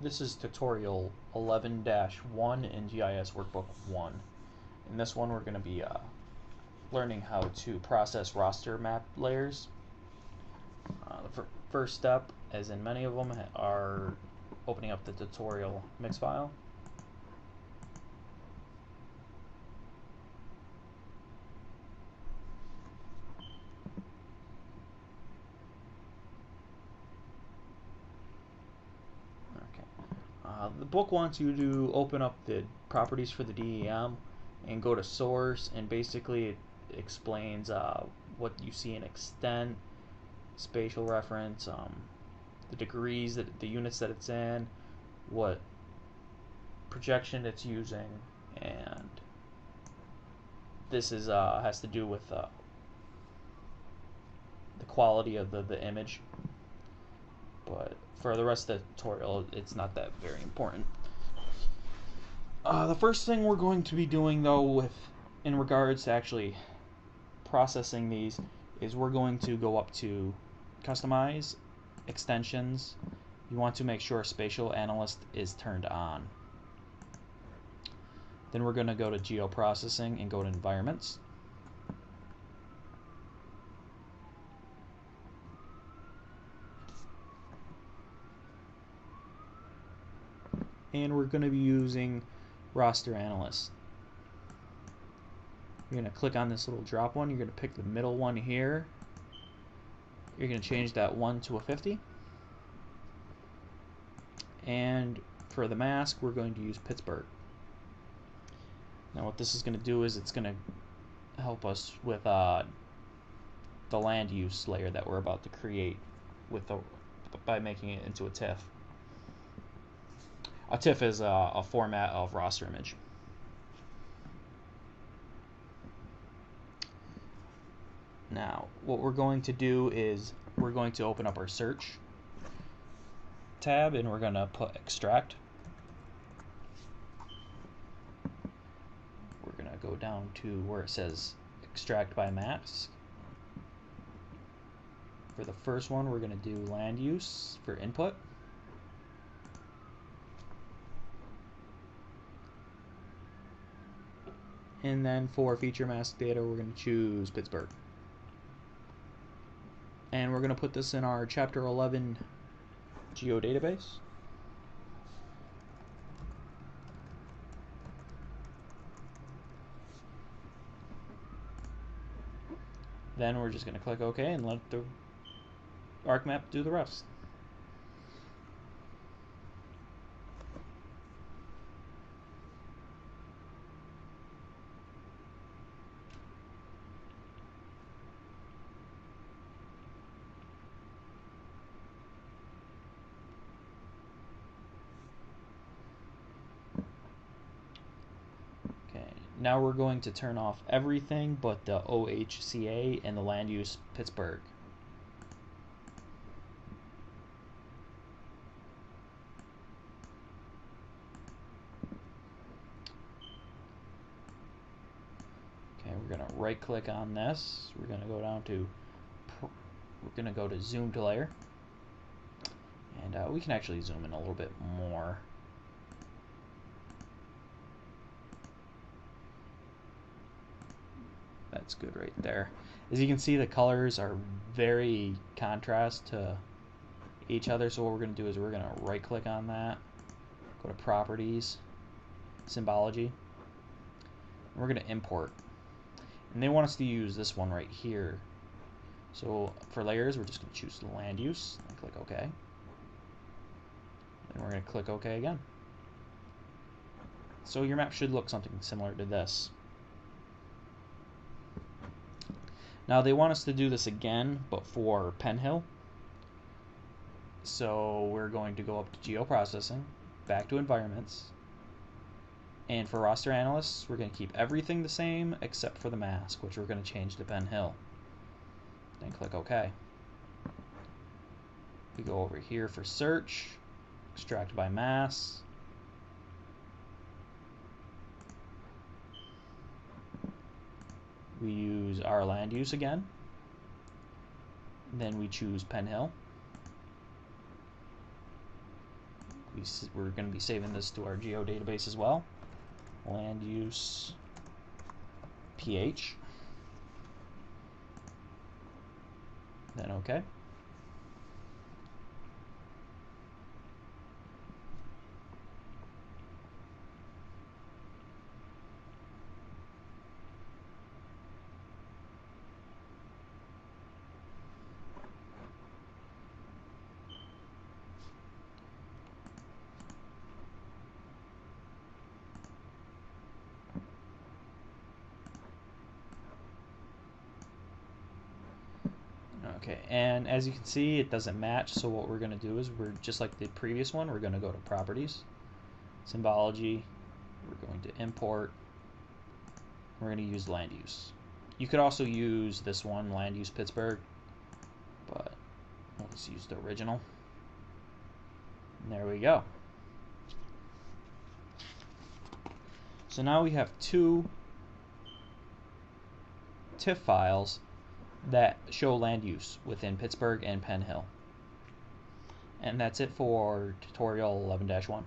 This is tutorial 11-1 in GIS Workbook 1. In this one we're going to be learning how to process raster map layers. The first step, as in many of them, are opening up the tutorial mix file. The book wants you to open up the properties for the DEM and go to source, and basically it explains what you see in extent, spatial reference, the degrees, the units that it's in, what projection it's using, and this is has to do with the quality of the image. But for the rest of the tutorial, it's not that very important. The first thing we're going to be doing, though, in regards to actually processing these, is we're going to go up to Customize, Extensions. You want to make sure Spatial Analyst is turned on. Then we're going to go to Geoprocessing and go to Environments. And we're going to be using Raster Analyst. You're going to click on this little drop one. You're going to pick the middle one here. You're going to change that 1 to a 50. And for the mask, we're going to use Pittsburgh. Now what this is going to do is it's going to help us with the land use layer that we're about to create by making it into a TIFF. A TIFF is a format of raster image. Now, what we're going to do is we're going to open up our search tab and we're going to put extract. We're going to go down to where it says extract by mask. For the first one, we're going to do land use for input. And then for feature mask data, we're going to choose Pittsburgh. And we're going to put this in our Chapter 11 geodatabase. Then we're just going to click OK and let the ArcMap do the rest. Now we're going to turn off everything but the OHCA and the land use Pittsburgh. Okay, we're going to right click on this. We're going to go down to zoom to layer. And we can actually zoom in a little bit more. That's good right there. As you can see, the colors are very contrast to each other, so what we're going to do is we're going to right click on that, go to properties, symbology, and we're going to import. And they want us to use this one right here. So for layers, we're just going to choose the land use and click OK. And we're going to click OK again. So your map should look something similar to this. Now they want us to do this again, but for Penn Hill. So we're going to go up to Geoprocessing, back to Environments, and for Raster Analysts, we're going to keep everything the same except for the mask, which we're going to change to Penn Hill. Then click OK. We go over here for search, extract by mask. We use our land use again. Then we choose Penn Hill. we're going to be saving this to our geo database as well. Land use pH. Then OK. Okay, and as you can see, it doesn't match, so what we're going to do is we're just like the previous one, we're going to go to Properties, Symbology, we're going to import, we're going to use Land Use. You could also use this one, Land Use Pittsburgh, but we'll just use the original. And there we go. So now we have two TIFF files that show land use within Pittsburgh and Penn Hill. And that's it for tutorial 11-1.